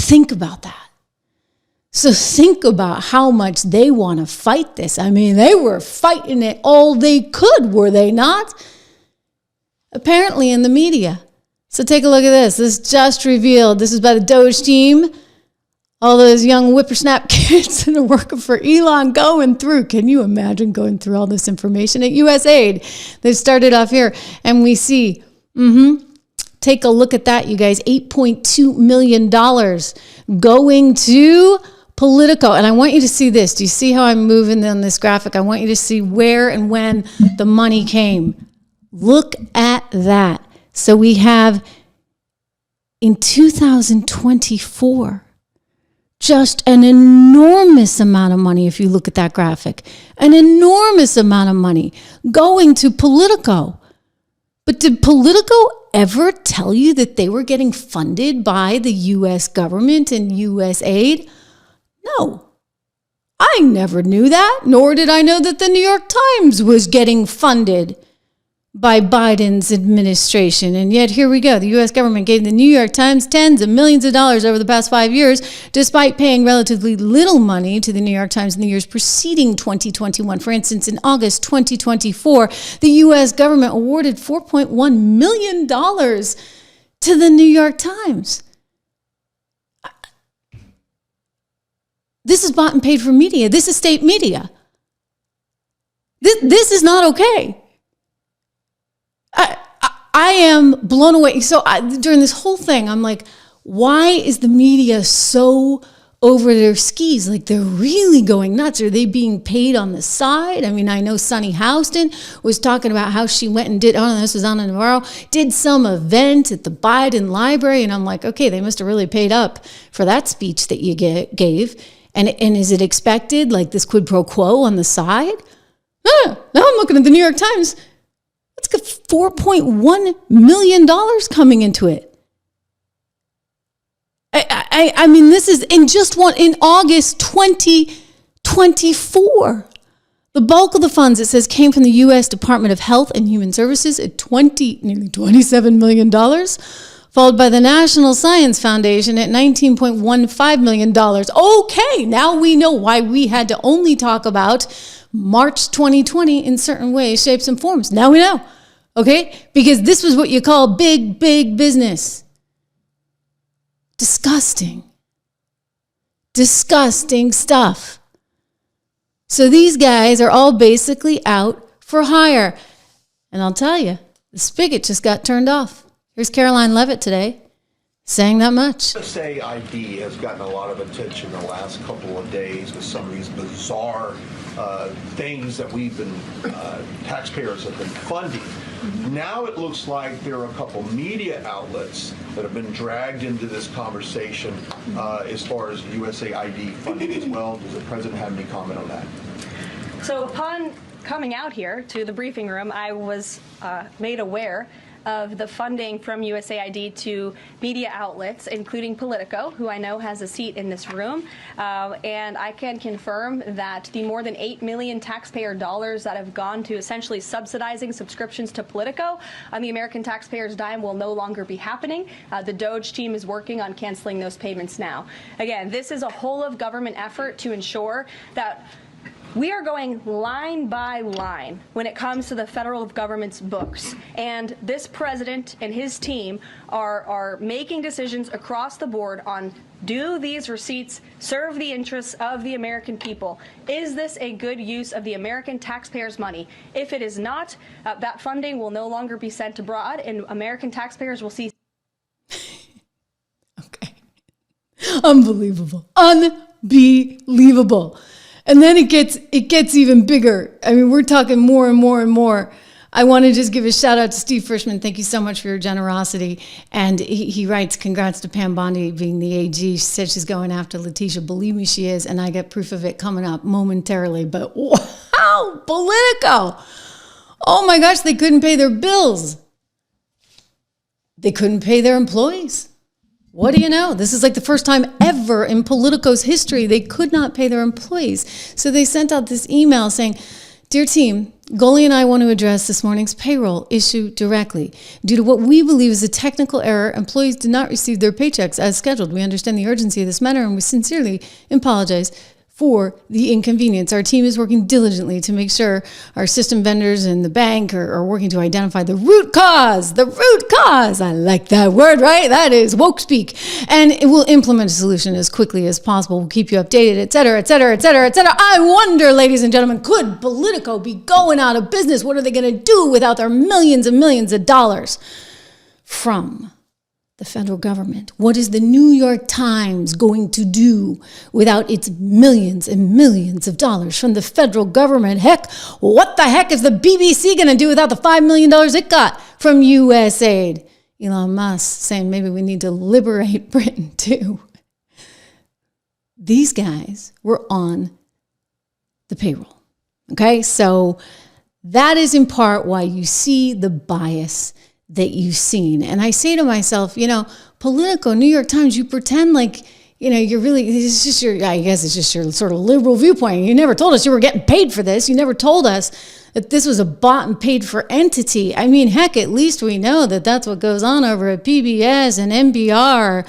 Think about that. So think about how much they want to fight this. I mean, they were fighting it all they could, were they not? Apparently in the media. So take a look at this. This just revealed. This is by the DOGE team. All those young whippersnap kids that are working for Elon going through. Can you imagine going through all this information at USAID? They've started off here and we see, take a look at that, you guys. $8.2 million going to Politico. And I want you to see this. Do you see how I'm moving on this graphic? I want you to see where and when the money came. Look at that. So we have in 2024, just an enormous amount of money, if you look at that graphic, an enormous amount of money going to Politico. But did Politico ever tell you that they were getting funded by the U.S. government and USAID? No. I never knew that, nor did I know that the New York Times was getting funded by Biden's administration. And yet here we go. The U.S. government gave the New York Times tens of millions of dollars over the past 5 years, despite paying relatively little money to the New York Times in the years preceding 2021. For instance, in August 2024, the U.S. government awarded $4.1 million to the New York Times. This is bought and paid for media. This is state media. This is not okay. I am blown away. So during this whole thing, I'm like, why is the media so over their skis? Like, they're really going nuts. Are they being paid on the side? I mean, I know Sunny Houston was talking about how she went and did, this was Ana Navarro, did some event at the Biden Library. And I'm like, okay, they must have really paid up for that speech that you gave. And is it expected, like this quid pro quo on the side? Now I'm looking at the New York Times. It's got $4.1 million coming into it. I mean, this is in August 2024. The bulk of the funds, it says, came from the U.S. Department of Health and Human Services at nearly $27 million, followed by the National Science Foundation at $19.15 million. Okay, now we know why we had to only talk about March 2020 in certain ways, shapes, and forms. Now we know, okay? Because this was what you call big, big business. Disgusting. Disgusting stuff. So these guys are all basically out for hire. And I'll tell you, the spigot just got turned off. Here's Caroline Levitt today saying that much. USAID has gotten a lot of attention the last couple of days with some of these bizarre things that taxpayers have been funding. Now it looks like there are a couple media outlets that have been dragged into this conversation as far as USAID funding as well. Does the president have any comment on that? So upon coming out here to the briefing room, I was made aware of the funding from USAID to media outlets, including Politico, who I know has a seat in this room. And I can confirm that the more than $8 million taxpayer dollars that have gone to essentially subsidizing subscriptions to Politico on the American taxpayers' dime will no longer be happening. The DOGE team is working on canceling those payments now. Again, this is a whole of government effort to ensure that we are going line by line when it comes to the federal government's books. And this president and his team are making decisions across the board on, do these receipts serve the interests of the American people? Is this a good use of the American taxpayers' money? If it is not, that funding will no longer be sent abroad, and American taxpayers will see. Okay. Unbelievable. Unbelievable. And then it gets even bigger. I mean, we're talking more and more and more. I want to just give a shout out to Steve Frischman. Thank you so much for your generosity. And he writes, congrats to Pam Bondi being the AG. She said she's going after Letitia. Believe me, she is. And I get proof of it coming up momentarily. But wow, Politico. Oh my gosh, they couldn't pay their bills. They couldn't pay their employees. What do you know? This is like the first time ever in Politico's history they could not pay their employees. So they sent out this email saying, Dear team, Goli and I want to address this morning's payroll issue directly. Due to what we believe is a technical error, employees did not receive their paychecks as scheduled. We understand the urgency of this matter and we sincerely apologize for the inconvenience. Our team is working diligently to make sure our system vendors and the bank are working to identify the root cause. The root cause. I like that word, right? That is woke speak. And it will implement a solution as quickly as possible. We'll keep you updated, et cetera, et cetera, et cetera, et cetera. I wonder, ladies and gentlemen, could Politico be going out of business? What are they going to do without their millions and millions of dollars from the federal government? What is the New York Times going to do without its millions and millions of dollars from the federal government? Heck, what the heck is the BBC going to do without the $5 million it got from USAID? Elon Musk saying maybe we need to liberate Britain too. These guys were on the payroll. Okay, so that is in part why you see the bias that you've seen. And I say to myself, Politico, New York Times, you pretend like, you're really, it's just I guess it's just your sort of liberal viewpoint. You never told us you were getting paid for this. You never told us that this was a bought and paid for entity. I mean, heck, at least we know that that's what goes on over at PBS and NPR.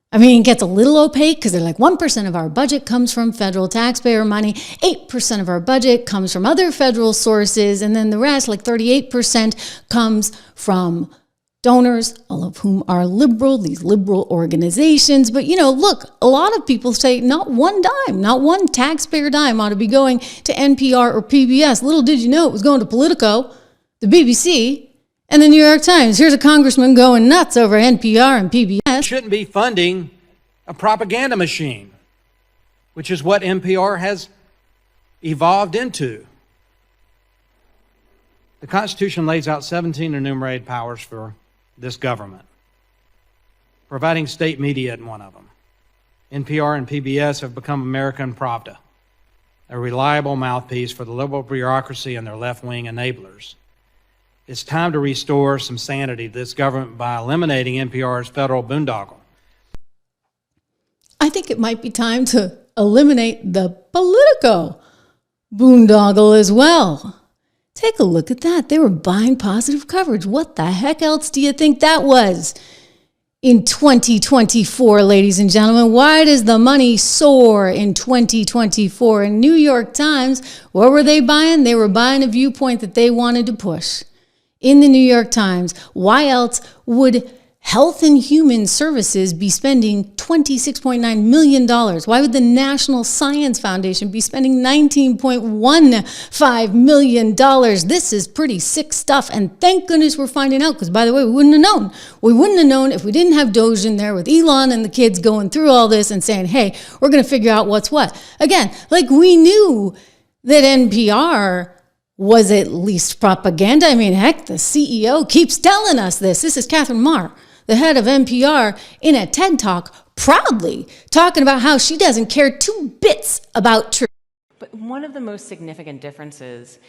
I mean, it gets a little opaque because they're like 1% of our budget comes from federal taxpayer money, 8% of our budget comes from other federal sources, and then the rest, like 38%, comes from donors, all of whom are liberal, these liberal organizations. But, look, a lot of people say not one dime, not one taxpayer dime ought to be going to NPR or PBS. Little did you know it was going to Politico, the BBC, and the New York Times. Here's a congressman going nuts over NPR and PBS. Shouldn't be funding a propaganda machine, which is what NPR has evolved into. The Constitution lays out 17 enumerated powers for this government. Providing state media isn't one of them. NPR and PBS have become American Pravda, a reliable mouthpiece for the liberal bureaucracy and their left-wing enablers. It's time to restore some sanity to this government by eliminating NPR's federal boondoggle. I think it might be time to eliminate the Politico boondoggle as well. Take a look at that. They were buying positive coverage. What the heck else do you think that was? In 2024, ladies and gentlemen, why does the money soar in 2024? In New York Times, what were they buying? They were buying a viewpoint that they wanted to push. In the New York Times, why else would Health and Human Services be spending $26.9 million? Why would the National Science Foundation be spending $19.15 million? This is pretty sick stuff. And thank goodness we're finding out, because by the way, we wouldn't have known. We wouldn't have known if we didn't have DOGE in there with Elon and the kids going through all this and saying, hey, we're going to figure out what's what. Again, like we knew that NPR was at least propaganda. I mean, heck, the CEO keeps telling us this. This is Catherine Marr, the head of NPR, in a TED Talk, proudly talking about how she doesn't care 2 bits about truth. But one of the most significant differences,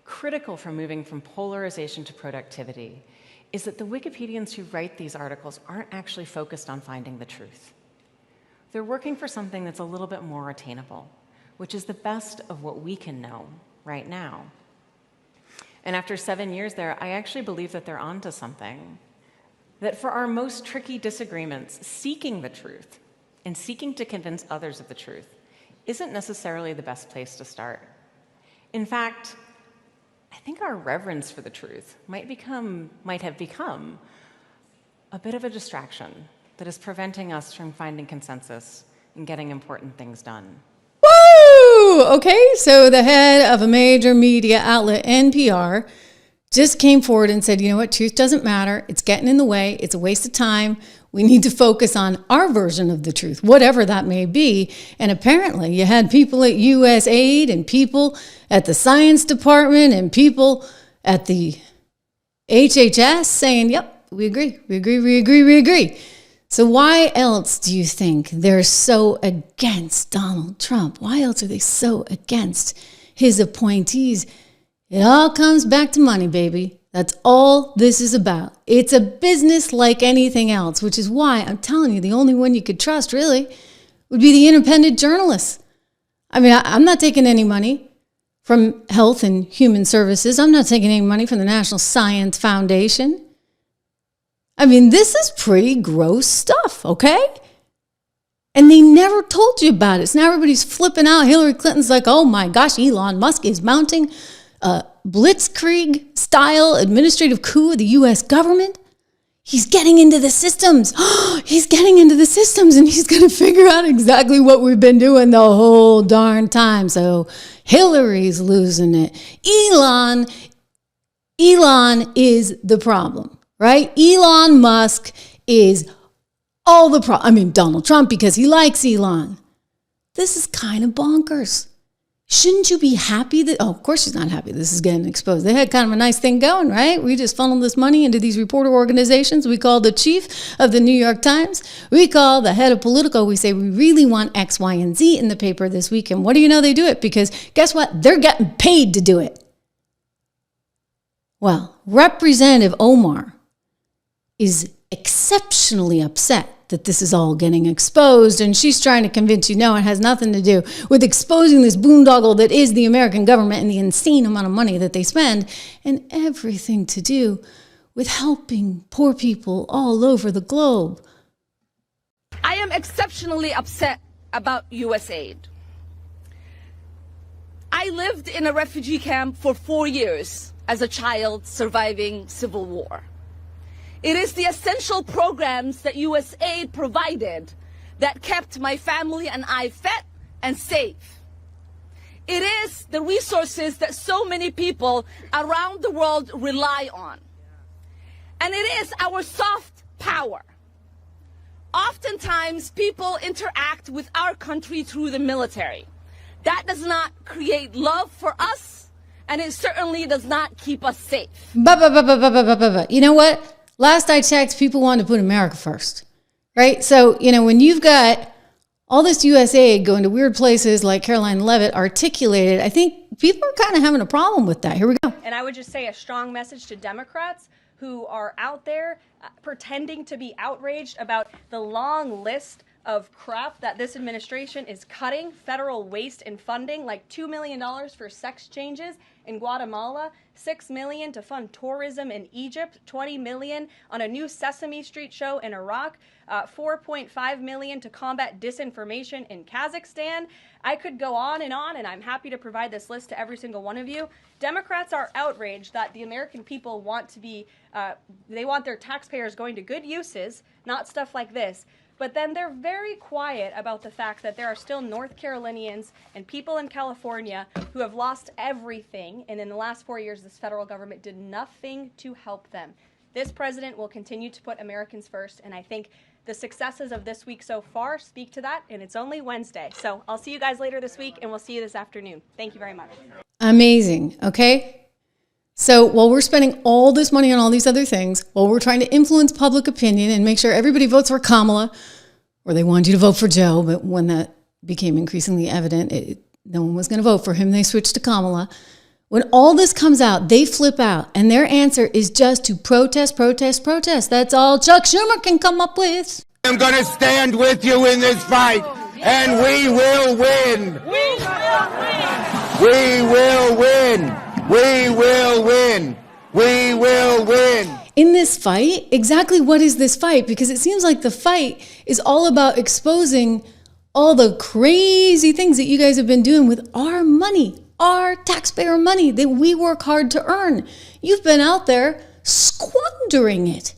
critical for moving from polarization to productivity, is that the Wikipedians who write these articles aren't actually focused on finding the truth. They're working for something that's a little bit more attainable, which is the best of what we can know right now. And after 7 years there, I actually believe that they're onto something. That for our most tricky disagreements, seeking the truth and seeking to convince others of the truth isn't necessarily the best place to start. In fact, I think our reverence for the truth might have become a bit of a distraction that is preventing us from finding consensus and getting important things done. Okay, so the head of a major media outlet, NPR, just came forward and said, you know what, truth doesn't matter. It's getting in the way. It's a waste of time. We need to focus on our version of the truth, whatever that may be. And apparently you had people at USAID and people at the science department and people at the HHS saying, yep, we agree. So why else do you think they're so against Donald Trump? Why else are they so against his appointees? It all comes back to money, baby. That's all this is about. It's a business like anything else, which is why I'm telling you, the only one you could trust really would be the independent journalists. I mean, I'm not taking any money. from Health and Human Services. I'm not taking any money from the National Science Foundation. I mean, this is pretty gross stuff, okay? And they never told you about it. So now everybody's flipping out. Hillary Clinton's like, oh my gosh, Elon Musk is mounting a blitzkrieg-style administrative coup of the U.S. government. He's getting into the systems. He's getting into the systems, and he's going to figure out exactly what we've been doing the whole darn time. So Hillary's losing it. Elon is the problem, right? Elon Musk is all the problem. I mean, Donald Trump, because he likes Elon. This is kind of bonkers. Shouldn't you be happy that, oh, of course she's not happy this is getting exposed. They had kind of a nice thing going, right? We just funneled this money into these reporter organizations. We call the chief of the New York Times. We call the head of Politico. We say we really want X, Y, and Z in the paper this week. And what do you know? They do it because guess what? They're getting paid to do it. Well, Representative Omar is exceptionally upset that this is all getting exposed, and she's trying to convince you, no, it has nothing to do with exposing this boondoggle that is the American government and the insane amount of money that they spend, and everything to do with helping poor people all over the globe. I am exceptionally upset about USAID. I lived in a refugee camp for 4 years as a child surviving civil war. It is the essential programs that USAID provided that kept my family and I fed and safe. It is the resources that so many people around the world rely on. And it is our soft power. Oftentimes, people interact with our country through the military. That does not create love for us, and it certainly does not keep us safe. You know what? Last I checked, people wanted to put America first, right? So, when you've got all this USAID going to weird places like Caroline Leavitt articulated, I think people are kind of having a problem with that. Here we go. And I would just say a strong message to Democrats who are out there pretending to be outraged about the long list of crap that this administration is cutting, federal waste and funding, like $2 million for sex changes in Guatemala, $6 million to fund tourism in Egypt, $20 million on a new Sesame Street show in Iraq, $4.5 million to combat disinformation in Kazakhstan. I could go on, and I'm happy to provide this list to every single one of you. Democrats are outraged that the American people want to be, they want their taxpayers going to good uses, not stuff like this. But then they're very quiet about the fact that there are still North Carolinians and people in California who have lost everything. And in the last 4 years, this federal government did nothing to help them. This president will continue to put Americans first. And I think the successes of this week so far speak to that. And it's only Wednesday. So I'll see you guys later this week, and we'll see you this afternoon. Thank you very much. Amazing. Okay. So while we're spending all this money on all these other things, while we're trying to influence public opinion and make sure everybody votes for Kamala, or they wanted you to vote for Joe, but when that became increasingly evident, no one was going to vote for him, they switched to Kamala. When all this comes out, they flip out, and their answer is just to protest, protest, protest. That's all Chuck Schumer can come up with. I'm going to stand with you in this fight, and we will win. We will win. We will win. We will win. In this fight, exactly what is this fight? Because it seems like the fight is all about exposing all the crazy things that you guys have been doing with our money, our taxpayer money that we work hard to earn. You've been out there squandering it.